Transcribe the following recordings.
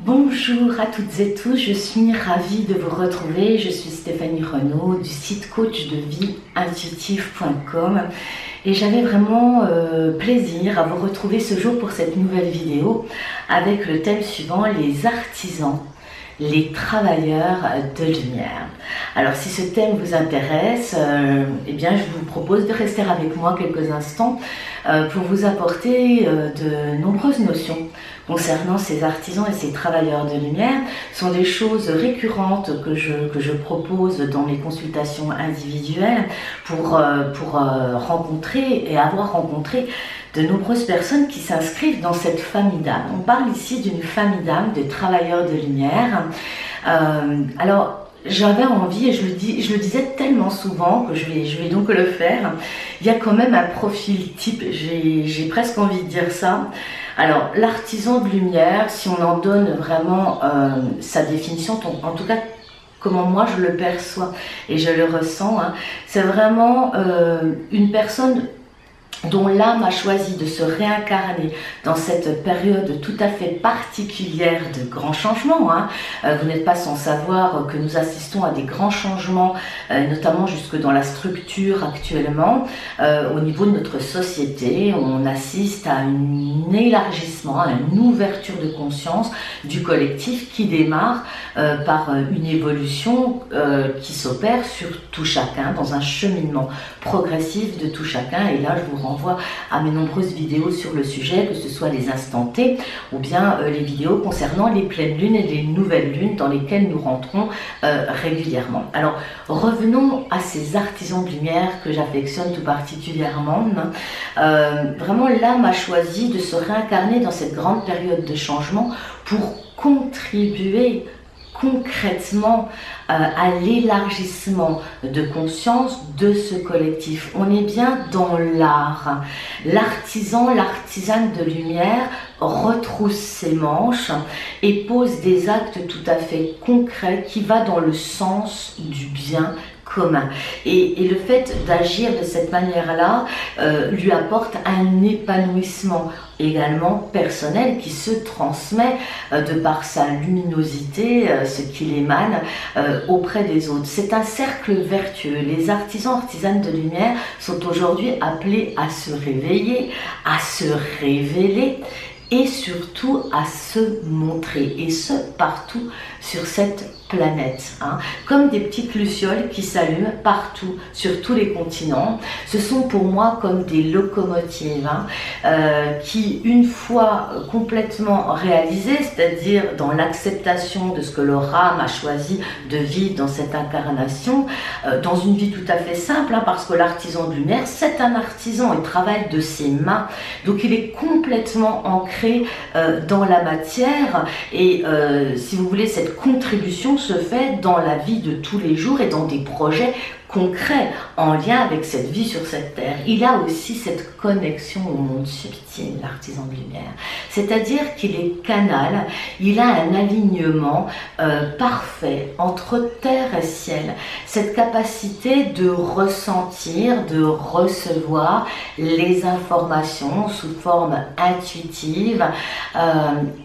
Bonjour à toutes et tous, je suis ravie de vous retrouver. Je suis Stéphanie Renaud du site coachdevieintuitive.com et j'avais vraiment plaisir à vous retrouver ce jour pour cette nouvelle vidéo avec le thème suivant, les artisans, les travailleurs de lumière. Alors si ce thème vous intéresse, eh bien je vous propose de rester avec moi quelques instants pour vous apporter de nombreuses notions concernant ces artisans et ces travailleurs de lumière. Ce sont des choses récurrentes que je propose dans mes consultations individuelles pour rencontrer et avoir rencontré de nombreuses personnes qui s'inscrivent dans cette famille d'âmes. On parle ici d'une famille d'âmes, de travailleurs de lumière. Alors, j'avais envie, et je le disais tellement souvent que je vais donc le faire, il y a quand même un profil type, j'ai presque envie de dire ça. Alors, l'artisan de lumière, si on en donne vraiment sa définition, en tout cas, comment moi je le perçois et je le ressens, hein, c'est vraiment une personne dont l'âme a choisi de se réincarner dans cette période tout à fait particulière de grands changements. Hein. Vous n'êtes pas sans savoir que nous assistons à des grands changements, notamment jusque dans la structure actuellement. Au niveau de notre société, on assiste à un élargissement, à une ouverture de conscience du collectif qui démarre par une évolution qui s'opère sur tout chacun, dans un cheminement progressif de tout chacun. Et là, je vous renvoie à mes nombreuses vidéos sur le sujet, que ce soit les instants T ou bien les vidéos concernant les pleines lunes et les nouvelles lunes dans lesquelles nous rentrons régulièrement. Alors revenons à ces artisans de lumière que j'affectionne tout particulièrement. Vraiment, l'âme a choisi de se réincarner dans cette grande période de changement pour contribuer concrètement à l'élargissement de conscience de ce collectif. On est bien dans l'art. L'artisan, l'artisane de lumière retrousse ses manches et pose des actes tout à fait concrets qui va dans le sens du bien commun. Et le fait d'agir de cette manière-là lui apporte un épanouissement également personnel qui se transmet de par sa luminosité, ce qu'il émane auprès des autres. C'est un cercle vertueux. Les artisans, artisanes de lumière sont aujourd'hui appelés à se réveiller, à se révéler et surtout à se montrer, et ce partout sur cette planète, hein. Comme des petites lucioles qui s'allument partout, sur tous les continents. Ce sont pour moi comme des locomotives, hein, qui, une fois complètement réalisées, c'est-à-dire dans l'acceptation de ce que leur âme a choisi de vivre dans cette incarnation, dans une vie tout à fait simple, hein, parce que l'artisan de lumière, c'est un artisan, il travaille de ses mains, donc il est complètement ancré dans la matière, et si vous voulez, cette contribution se fait dans la vie de tous les jours et dans des projets concret en lien avec cette vie sur cette terre. Il a aussi cette connexion au monde subtil, l'artisan de lumière. C'est-à-dire qu'il est canal, il a un alignement parfait entre terre et ciel. Cette capacité de ressentir, de recevoir les informations sous forme intuitive.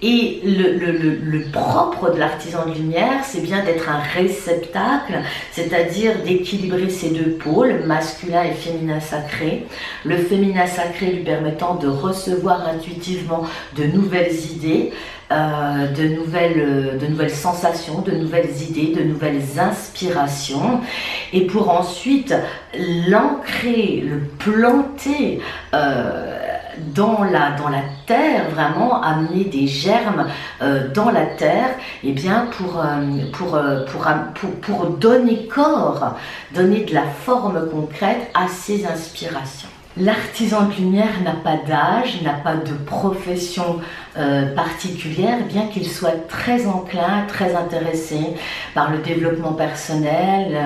Et le propre de l'artisan de lumière, c'est bien d'être un réceptacle, c'est-à-dire d'équilibrer ces deux pôles, masculin et féminin sacré. Le féminin sacré lui permettant de recevoir intuitivement de nouvelles idées, de nouvelles sensations, de nouvelles idées, de nouvelles inspirations, et pour ensuite l'ancrer, le planter dans la terre, vraiment amener des germes dans la terre, et bien pour donner corps, donner de la forme concrète à ces inspirations. L'artisan de lumière n'a pas d'âge, n'a pas de profession particulière, bien qu'il soit très enclin, très intéressé par le développement personnel,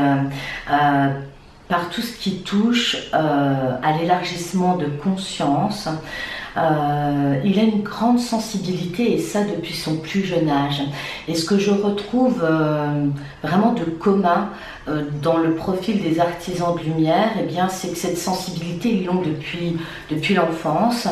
par tout ce qui touche à l'élargissement de conscience, il a une grande sensibilité, et ça depuis son plus jeune âge. Et ce que je retrouve vraiment de commun dans le profil des artisans de lumière, eh bien, c'est que cette sensibilité, ils l'ont depuis l'enfance.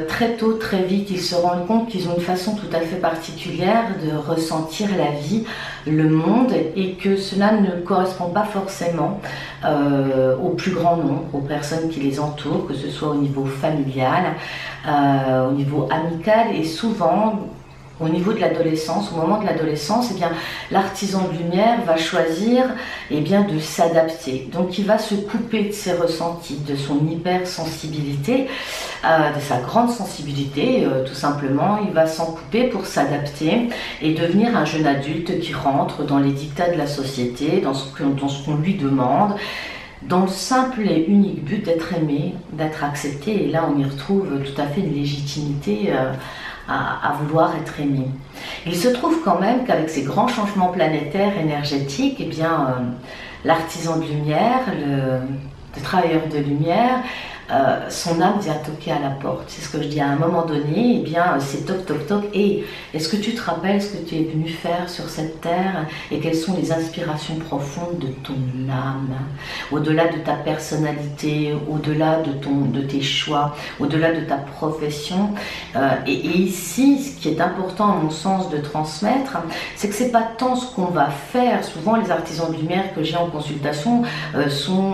Très tôt, très vite, ils se rendent compte qu'ils ont une façon tout à fait particulière de ressentir la vie, le monde, et que cela ne correspond pas forcément au plus grand nombre, aux personnes qui les entourent, que ce soit au niveau familial, au niveau amical, et souvent au niveau de l'adolescence, au moment de l'adolescence, eh bien, l'artisan de lumière va choisir eh bien, de s'adapter. Donc il va se couper de ses ressentis, de son hypersensibilité, de sa grande sensibilité, tout simplement. Il va s'en couper pour s'adapter et devenir un jeune adulte qui rentre dans les dictats de la société, dans ce qu'on lui demande, dans le simple et unique but d'être aimé, d'être accepté. Et là, on y retrouve tout à fait une légitimité à vouloir être aimé. Il se trouve quand même qu'avec ces grands changements planétaires, énergétiques, eh bien, l'artisan de lumière, le travailleur de lumière, son âme vient toquer à la porte. C'est ce que je dis à un moment donné, eh bien, c'est toc toc toc. Et est-ce que tu te rappelles ce que tu es venu faire sur cette terre et quelles sont les inspirations profondes de ton âme, au-delà de ta personnalité, au-delà de tes choix, au-delà de ta profession. Et ici, ce qui est important à mon sens de transmettre, c'est que c'est pas tant ce qu'on va faire. Souvent, les artisans de lumière que j'ai en consultation sont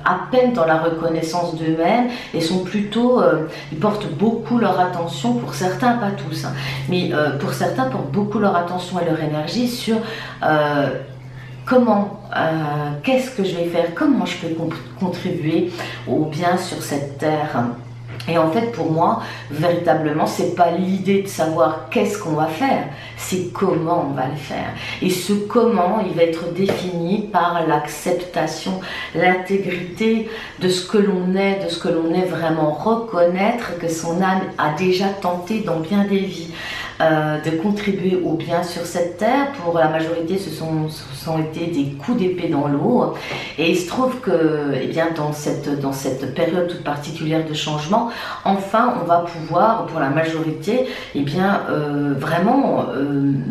à peine dans la reconnaissance d'eux-mêmes et sont plutôt, ils portent beaucoup leur attention, pour certains, pas tous, hein, mais pour certains portent beaucoup leur attention et leur énergie sur comment, qu'est-ce que je vais faire, comment je peux contribuer au bien sur cette terre. Et en fait, pour moi, véritablement, c'est pas l'idée de savoir qu'est-ce qu'on va faire, c'est comment on va le faire. Et ce comment, il va être défini par l'acceptation, l'intégrité de ce que l'on est, de ce que l'on est vraiment, reconnaître que son âme a déjà tenté dans bien des vies de contribuer au bien sur cette terre. Pour la majorité, ce sont été des coups d'épée dans l'eau. Et il se trouve que, eh bien, dans cette période toute particulière de changement, enfin, on va pouvoir, pour la majorité, eh bien, vraiment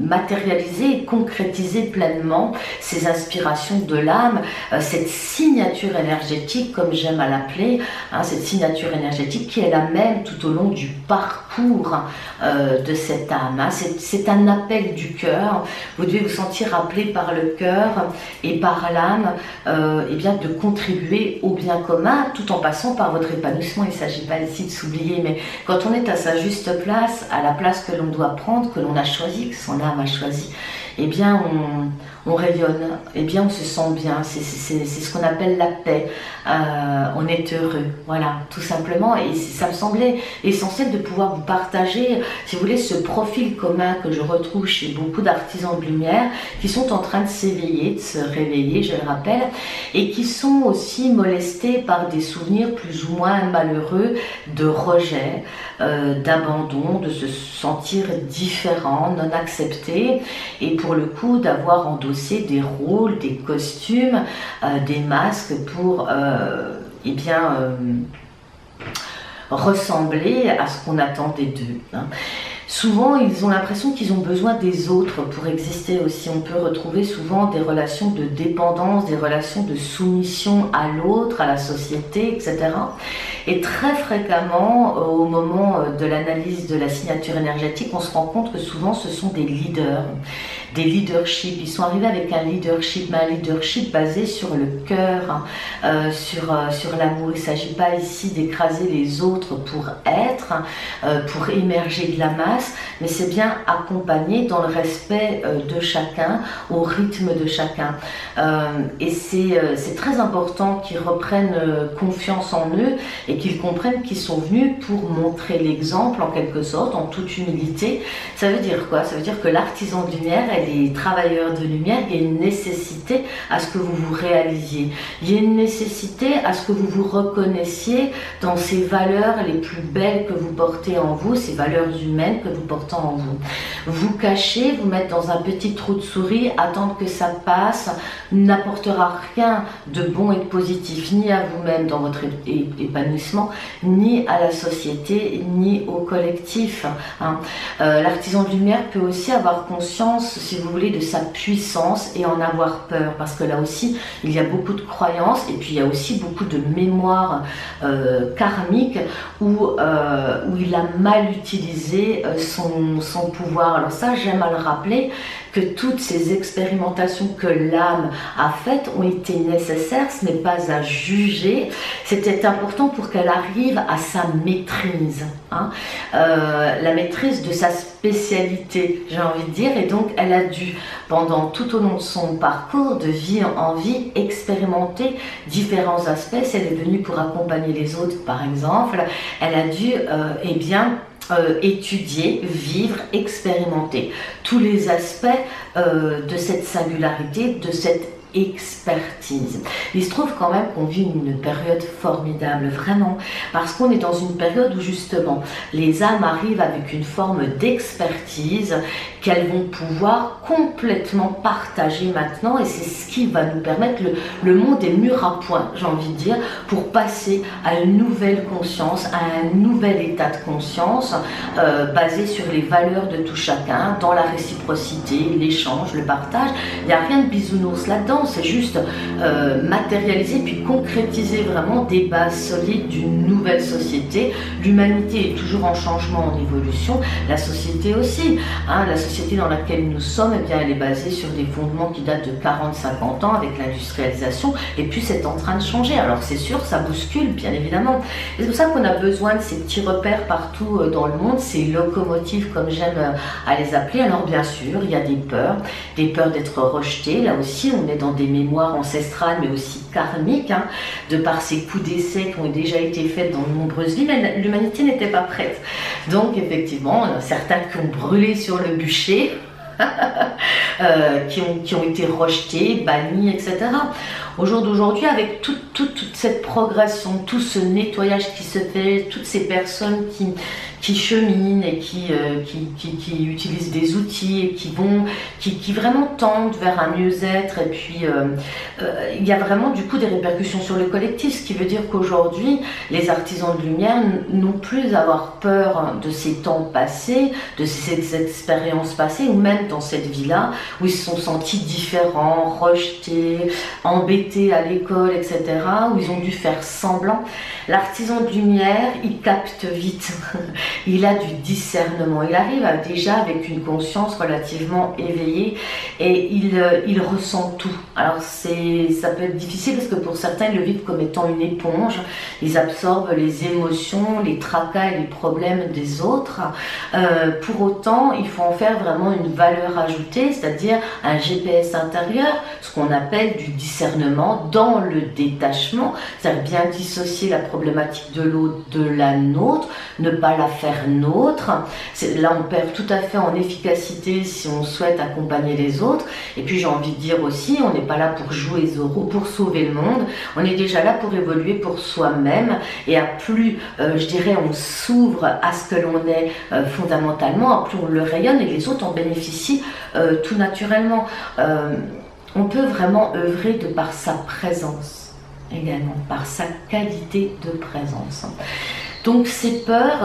matérialiser et concrétiser pleinement ces inspirations de l'âme, cette signature énergétique, comme j'aime à l'appeler, hein, cette signature énergétique qui est la même tout au long du parcours de cette âme. Hein. C'est un appel du cœur. Vous devez vous sentir appelé par le cœur et par l'âme, eh bien, de contribuer au bien commun, tout en passant par votre épanouissement. Il ne s'agit pas ici de s'oublier, mais quand on est à sa juste place, à la place que l'on doit prendre, que l'on a choisi, que son âme a choisi, eh bien, on rayonne, eh bien, on se sent bien. C'est ce qu'on appelle la paix. On est heureux, voilà, tout simplement. Et ça me semblait essentiel de pouvoir vous partager, si vous voulez, ce profil commun que je retrouve chez beaucoup d'artisans de lumière qui sont en train de s'éveiller, de se réveiller, je le rappelle, et qui sont aussi molestés par des souvenirs plus ou moins malheureux de rejet, d'abandon, de se sentir différent, non accepté, et pour le coup d'avoir endossé des rôles, des costumes, des masques pour eh bien, ressembler à ce qu'on attendait d'eux. Hein. Souvent, ils ont l'impression qu'ils ont besoin des autres pour exister aussi. On peut retrouver souvent des relations de dépendance, des relations de soumission à l'autre, à la société, etc. Et très fréquemment, au moment de l'analyse de la signature énergétique, on se rend compte que souvent ce sont des leaders, des leaderships. Ils sont arrivés avec un leadership, mais un leadership basé sur le cœur, sur l'amour. Il ne s'agit pas ici d'écraser les autres pour être, pour émerger de la masse, mais c'est bien accompagné dans le respect de chacun, au rythme de chacun. Et c'est très important qu'ils reprennent confiance en eux et qu'ils comprennent qu'ils sont venus pour montrer l'exemple en quelque sorte, en toute humilité. Ça veut dire quoi? Ça veut dire que l'artisan de lumière, elle les travailleurs de lumière, il y a une nécessité à ce que vous vous réalisiez. Il y a une nécessité à ce que vous vous reconnaissiez dans ces valeurs les plus belles que vous portez en vous, ces valeurs humaines que vous portez en vous. Vous cacher, vous mettre dans un petit trou de souris, attendre que ça passe, n'apportera rien de bon et de positif, ni à vous-même dans votre épanouissement, ni à la société, ni au collectif. L'artisan de lumière peut aussi avoir conscience, si vous voulez, de sa puissance et en avoir peur, parce que là aussi, il y a beaucoup de croyances, et puis il y a aussi beaucoup de mémoire karmique où il a mal utilisé son pouvoir. Alors ça, j'aime à le rappeler, que toutes ces expérimentations que l'âme a faites ont été nécessaires, ce n'est pas à juger, c'était important pour qu'elle arrive à sa maîtrise, la maîtrise de sa spécialité, j'ai envie de dire, et donc elle a dû, pendant tout au long de son parcours, de vie en vie, expérimenter différents aspects. Si elle est venue pour accompagner les autres, par exemple, elle a dû, étudier, vivre, expérimenter tous les aspects de cette singularité, de cette expertise. Il se trouve quand même qu'on vit une période formidable, vraiment, parce qu'on est dans une période où justement les âmes arrivent avec une forme d'expertise qu'elles vont pouvoir complètement partager maintenant, et c'est ce qui va nous permettre, le monde est mûr à point, j'ai envie de dire, pour passer à une nouvelle conscience, à un nouvel état de conscience basé sur les valeurs de tout chacun, dans la réciprocité, l'échange, le partage. Il n'y a rien de bisounours là-dedans, c'est juste matérialiser puis concrétiser vraiment des bases solides d'une nouvelle société. L'humanité est toujours en changement, en évolution, la société aussi. La société dans laquelle nous sommes, eh bien, elle est basée sur des fondements qui datent de 40-50 ans avec l'industrialisation, et puis c'est en train de changer. Alors c'est sûr, ça bouscule, bien évidemment. C'est pour ça qu'on a besoin de ces petits repères partout dans le monde, ces locomotives, comme j'aime à les appeler. Alors bien sûr, il y a des peurs d'être rejeté. Là aussi, on est dans des mémoires ancestrales, mais aussi karmiques, de par ces coups d'essai qui ont déjà été faits dans de nombreuses vies, mais l'humanité n'était pas prête. Donc effectivement, certains qui ont brûlé sur le bûcher, qui ont été rejetés, bannis, etc. Au jour d'aujourd'hui, avec toute cette progression, tout ce nettoyage qui se fait, toutes ces personnes qui cheminent et qui utilisent des outils et qui vraiment tendent vers un mieux-être, et puis il y a vraiment du coup des répercussions sur le collectif, ce qui veut dire qu'aujourd'hui les artisans de lumière n'ont plus à avoir peur de ces temps passés, de ces expériences passées, ou même dans cette vie-là où ils se sont sentis différents, rejetés, embêtés à l'école, etc., où ils ont dû faire semblant. L'artisan de lumière, il capte vite. Il a du discernement, il arrive déjà avec une conscience relativement éveillée, et il ressent tout. Alors ça peut être difficile parce que pour certains ils le vivent comme étant une éponge, ils absorbent les émotions, les tracas et les problèmes des autres. Pour autant, il faut en faire vraiment une valeur ajoutée, c'est-à-dire un GPS intérieur, ce qu'on appelle du discernement dans le détachement, c'est-à-dire bien dissocier la problématique de l'autre de la nôtre, ne pas la faire nôtre. Là on perd tout à fait en efficacité si on souhaite accompagner les autres. Et puis j'ai envie de dire aussi, on n'est pas là pour jouer Zorro, pour sauver le monde, on est déjà là pour évoluer pour soi-même, et à plus je dirais on s'ouvre à ce que l'on est fondamentalement, à plus on le rayonne, et les autres en bénéficient tout naturellement. On peut vraiment œuvrer de par sa présence également, par sa qualité de présence. Donc ces peurs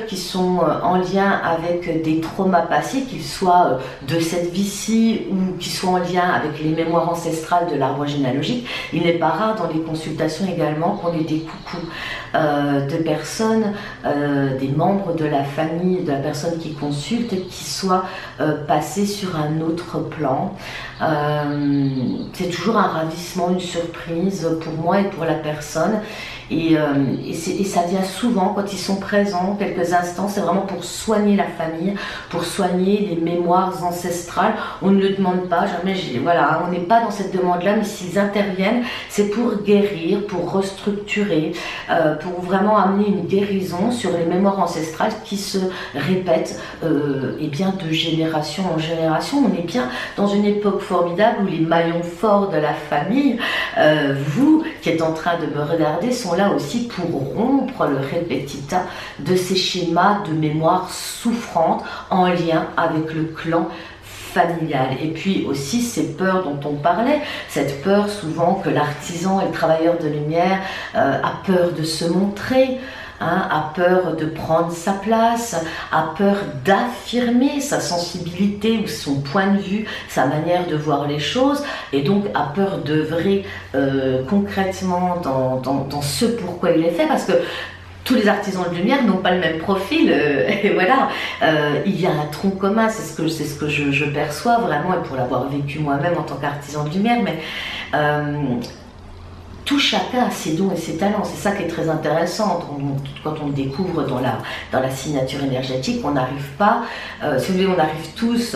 qui sont en lien avec des traumas passés, qu'ils soient de cette vie-ci ou qui soient en lien avec les mémoires ancestrales de l'arbre généalogique, il n'est pas rare dans les consultations également qu'on ait des coucous de personnes, des membres de la famille, de la personne qui consulte, qui soient passés sur un autre plan. C'est toujours un ravissement, une surprise pour moi et pour la personne. et ça vient souvent quand ils sont présents, quelques instants, c'est vraiment pour soigner la famille, pour soigner les mémoires ancestrales. On ne le demande pas, jamais, voilà, on n'est pas dans cette demande-là, mais s'ils interviennent, c'est pour guérir, pour restructurer, pour vraiment amener une guérison sur les mémoires ancestrales qui se répètent et bien de génération en génération. On est bien dans une époque formidable où les maillons forts de la famille, vous qui êtes en train de me regarder, sont là aussi pour rompre le répétita de ces schémas de mémoire souffrante en lien avec le clan familial. Et puis aussi ces peurs dont on parlait, cette peur souvent que l'artisan et le travailleur de lumière a peur de se montrer, a peur de prendre sa place, a peur d'affirmer sa sensibilité ou son point de vue, sa manière de voir les choses, et donc a peur d'œuvrer concrètement dans ce pourquoi il est fait, parce que tous les artisans de lumière n'ont pas le même profil, et voilà, il y a un tronc commun, c'est ce que je perçois vraiment, et pour l'avoir vécu moi-même en tant qu'artisan de lumière, mais tout chacun a ses dons et ses talents, c'est ça qui est très intéressant quand on le découvre dans la signature énergétique. On n'arrive pas, si vous voulez, on arrive tous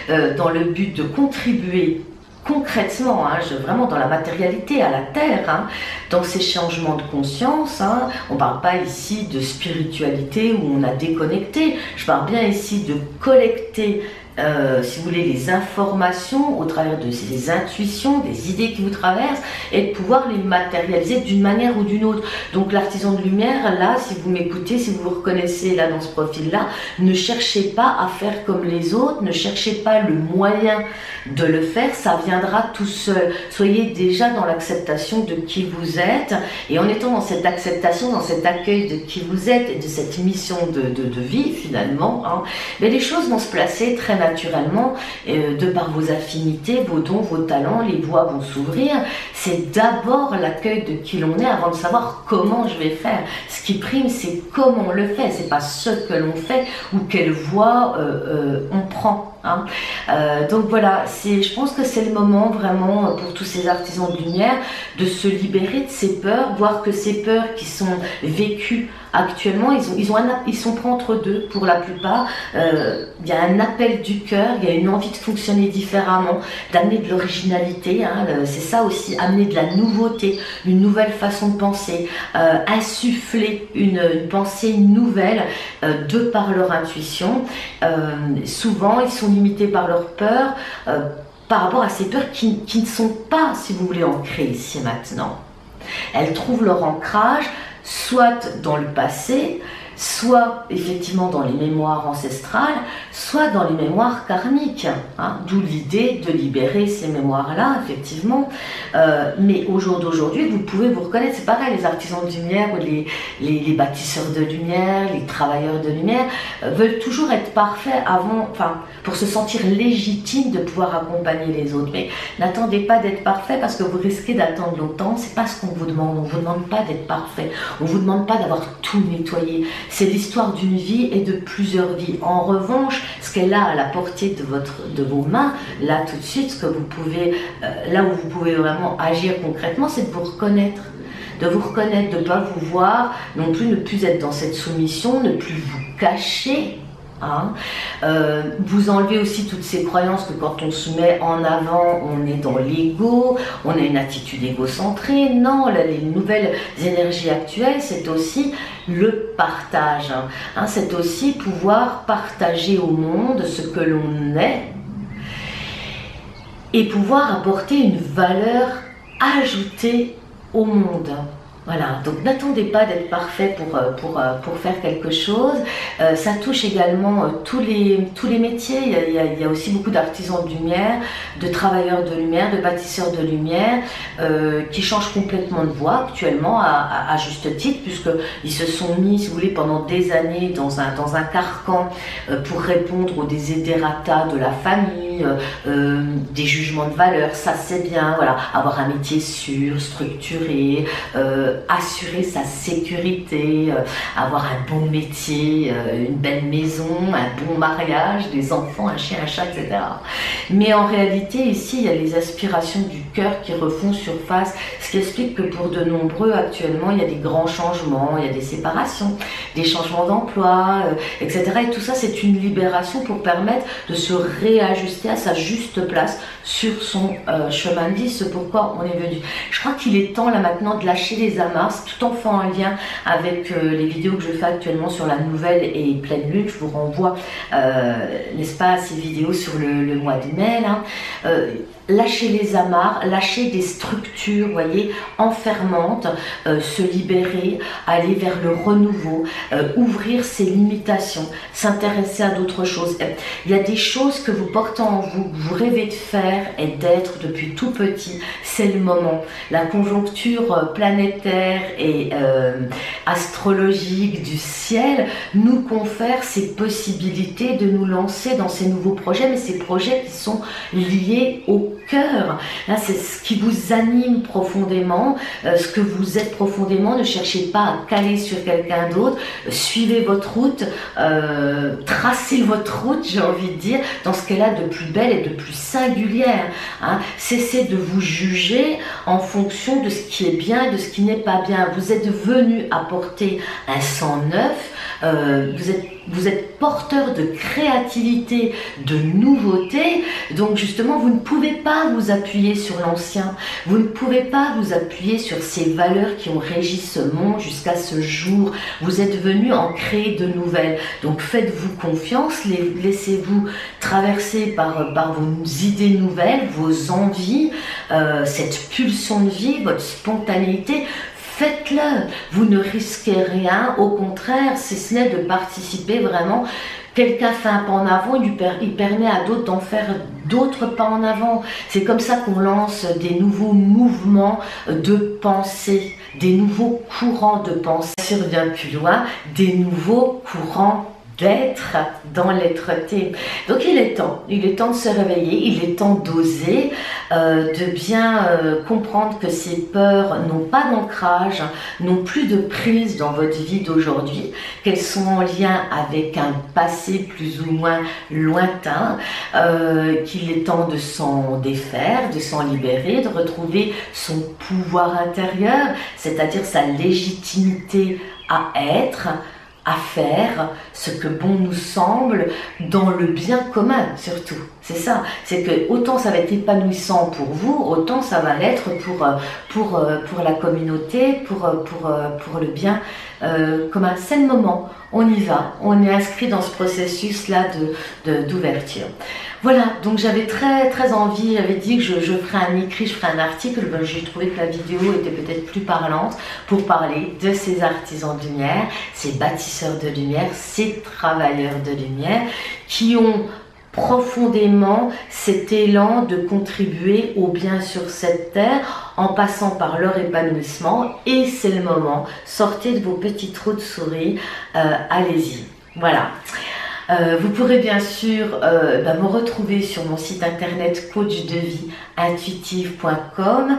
dans le but de contribuer concrètement, vraiment dans la matérialité, à la terre, dans ces changements de conscience. On ne parle pas ici de spiritualité où on a déconnecté, je parle bien ici de collecter si vous voulez, les informations au travers de ces intuitions, des idées qui vous traversent, et de pouvoir les matérialiser d'une manière ou d'une autre. Donc l'artisan de lumière, là, si vous m'écoutez, si vous vous reconnaissez là dans ce profil-là, ne cherchez pas à faire comme les autres, ne cherchez pas le moyen de le faire, ça viendra tout seul. Soyez déjà dans l'acceptation de qui vous êtes, et en étant dans cette acceptation, dans cet accueil de qui vous êtes et de cette mission de vie finalement, mais les choses vont se placer très naturellement, de par vos affinités, vos dons, vos talents, les voies vont s'ouvrir. C'est d'abord l'accueil de qui l'on est avant de savoir comment je vais faire. Ce qui prime, c'est comment on le fait, c'est pas ce que l'on fait ou quelle voie on prend. Donc voilà, je pense que c'est le moment vraiment pour tous ces artisans de lumière de se libérer de ces peurs, voir que ces peurs qui sont vécues actuellement, ils sont pris entre deux pour la plupart. Il y a un appel du cœur, il y a une envie de fonctionner différemment, d'amener de l'originalité, c'est ça aussi, amener de la nouveauté, une nouvelle façon de penser, insuffler une pensée nouvelle de par leur intuition. Souvent, ils sont limités par leur peur, par rapport à ces peurs qui ne sont pas, si vous voulez, ancrées ici et maintenant. Elles trouvent leur ancrage soit dans le passé, soit effectivement dans les mémoires ancestrales, soit dans les mémoires karmiques, d'où l'idée de libérer ces mémoires-là, effectivement. Mais au jour d'aujourd'hui, vous pouvez vous reconnaître, c'est pareil, les artisans de lumière, les bâtisseurs de lumière, les travailleurs de lumière, veulent toujours être parfaits pour se sentir légitimes de pouvoir accompagner les autres. Mais n'attendez pas d'être parfait parce que vous risquez d'attendre longtemps, c'est pas ce qu'on vous demande, on vous demande pas d'être parfait, on vous demande pas d'avoir tout nettoyé. C'est l'histoire d'une vie et de plusieurs vies. En revanche, ce qu'elle a à la portée de vos mains, là tout de suite, ce que vous pouvez, là où vous pouvez vraiment agir concrètement, c'est de vous reconnaître. De vous reconnaître, de ne pas vous voir, non plus ne plus être dans cette soumission, ne plus vous cacher. Vous enlevez aussi toutes ces croyances que quand on se met en avant, on est dans l'ego, on a une attitude égocentrée. Non, les nouvelles énergies actuelles, c'est aussi le partage. C'est aussi pouvoir partager au monde ce que l'on est et pouvoir apporter une valeur ajoutée au monde. Voilà, donc n'attendez pas d'être parfait pour faire quelque chose. Ça touche également tous les métiers. Il y a aussi beaucoup d'artisans de lumière, de travailleurs de lumière, de bâtisseurs de lumière qui changent complètement de voie actuellement à juste titre, puisqu'ils se sont mis, si vous voulez, pendant des années dans un carcan pour répondre aux desiderata de la famille, des jugements de valeur, ça c'est bien, voilà, avoir un métier sûr, structuré, assurer sa sécurité, avoir un bon métier, une belle maison, un bon mariage, des enfants, un chien, un chat, etc. Mais en réalité, ici, il y a les aspirations du cœur qui refont surface, ce qui explique que pour de nombreux, actuellement, il y a des grands changements, il y a des séparations, des changements d'emploi, etc. Et tout ça, c'est une libération pour permettre de se réajuster à sa juste place sur son chemin de vie, ce pourquoi on est venu. Je crois qu'il est temps là maintenant de lâcher les amarres, tout en faisant un lien avec les vidéos que je fais actuellement sur la nouvelle et pleine lune. Je vous renvoie, n'est-ce pas, à ces vidéos sur le mois de mai là. Lâcher les amarres, lâcher des structures, voyez, enfermantes, se libérer, aller vers le renouveau, ouvrir ses limitations, s'intéresser à d'autres choses. Il y a des choses que vous portez en vous, que vous rêvez de faire et d'être depuis tout petit, c'est le moment. La conjoncture planétaire et astrologique du ciel nous confère ces possibilités de nous lancer dans ces nouveaux projets, mais ces projets qui sont liés au cœur. Là, c'est ce qui vous anime profondément, ce que vous êtes profondément. Ne cherchez pas à caler sur quelqu'un d'autre. Suivez votre route, tracez votre route, j'ai envie de dire, dans ce qu'elle a de plus belle et de plus singulière. Hein. Cessez de vous juger en fonction de ce qui est bien et de ce qui n'est pas bien. Vous êtes venu apporter un sang neuf. Vous êtes porteur de créativité, de nouveauté, donc justement vous ne pouvez pas vous appuyer sur l'ancien, vous ne pouvez pas vous appuyer sur ces valeurs qui ont régi ce monde jusqu'à ce jour. Vous êtes venu en créer de nouvelles, donc faites-vous confiance, laissez-vous traverser par vos idées nouvelles, vos envies, cette pulsion de vie, votre spontanéité. Faites-le, vous ne risquez rien, au contraire, si ce n'est de participer vraiment. Quelqu'un fait un pas en avant, il permet à d'autres d'en faire d'autres pas en avant. C'est comme ça qu'on lance des nouveaux mouvements de pensée, des nouveaux courants de pensée. Si on revient plus loin, des nouveaux courants d'être dans l'être-té. Donc il est temps de se réveiller, il est temps d'oser, de bien comprendre que ces peurs n'ont pas d'ancrage, n'ont plus de prise dans votre vie d'aujourd'hui, qu'elles sont en lien avec un passé plus ou moins lointain, qu'il est temps de s'en défaire, de s'en libérer, de retrouver son pouvoir intérieur, c'est-à-dire sa légitimité à être, à faire ce que bon nous semble dans le bien commun surtout. C'est ça, c'est que autant ça va être épanouissant pour vous, autant ça va l'être pour la communauté, pour le bien commun. C'est le moment, on y va, on est inscrit dans ce processus-là d'ouverture. Voilà, donc j'avais très envie, j'avais dit que je ferais un écrit, je ferais un article, j'ai trouvé que la vidéo était peut-être plus parlante pour parler de ces artisans de lumière, ces bâtisseurs de lumière, ces travailleurs de lumière qui ont profondément cet élan de contribuer au bien sur cette terre en passant par leur épanouissement, et c'est le moment, sortez de vos petits trous de souris, allez-y, voilà. Vous pourrez bien sûr me retrouver sur mon site internet coachdevieintuitive.com,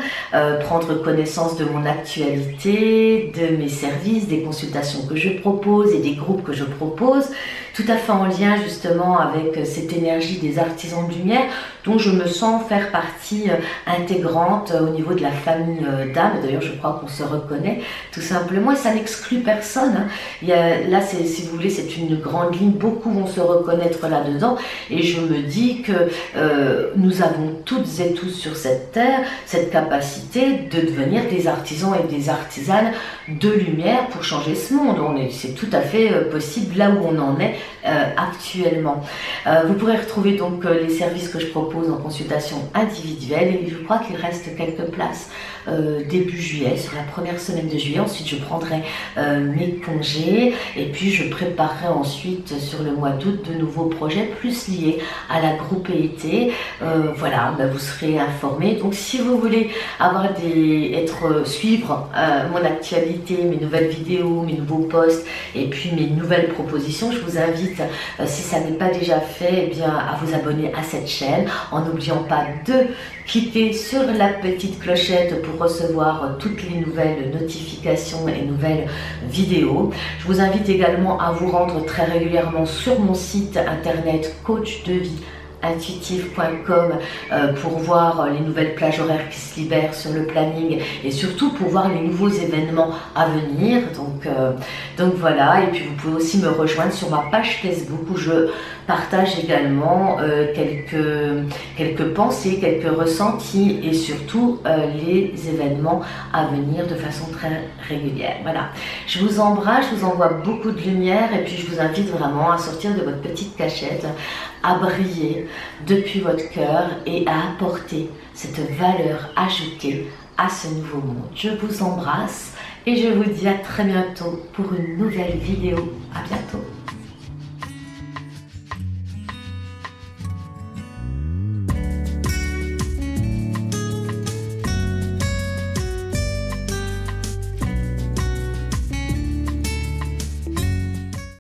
prendre connaissance de mon actualité, de mes services, des consultations que je propose et des groupes que je propose, tout à fait en lien justement avec cette énergie des artisans de lumière dont je me sens faire partie intégrante au niveau de la famille d'âme. D'ailleurs je crois qu'on se reconnaît tout simplement et ça n'exclut personne. Hein. Là si vous voulez c'est une grande ligne, beaucoup vont se reconnaître là-dedans et je me dis que nous avons toutes et tous sur cette terre cette capacité de devenir des artisans et des artisanes de lumière pour changer ce monde. C'est tout à fait possible là où on en est actuellement. Vous pourrez retrouver donc les services que je propose en consultation individuelle et je crois qu'il reste quelques places début juillet, sur la première semaine de juillet. Ensuite je prendrai mes congés et puis je préparerai ensuite sur le mois d'août de nouveaux projets plus liés à la groupe EIT. Voilà, vous serez informés. Donc si vous voulez suivre mon actualité, mes nouvelles vidéos, mes nouveaux posts et puis mes nouvelles propositions, je vous invite invite, si ça n'est pas déjà fait, eh bien, à vous abonner à cette chaîne, en n'oubliant pas de cliquer sur la petite clochette pour recevoir toutes les nouvelles notifications et nouvelles vidéos. Je vous invite également à vous rendre très régulièrement sur mon site internet coachdevieintuitive.com pour voir les nouvelles plages horaires qui se libèrent sur le planning et surtout pour voir les nouveaux événements à venir. Donc voilà, et puis vous pouvez aussi me rejoindre sur ma page Facebook où je partage également quelques pensées, quelques ressentis et surtout les événements à venir de façon très régulière. Voilà, je vous embrasse, je vous envoie beaucoup de lumière et puis je vous invite vraiment à sortir de votre petite cachette, à briller depuis votre cœur et à apporter cette valeur ajoutée à ce nouveau monde. Je vous embrasse et je vous dis à très bientôt pour une nouvelle vidéo. À bientôt.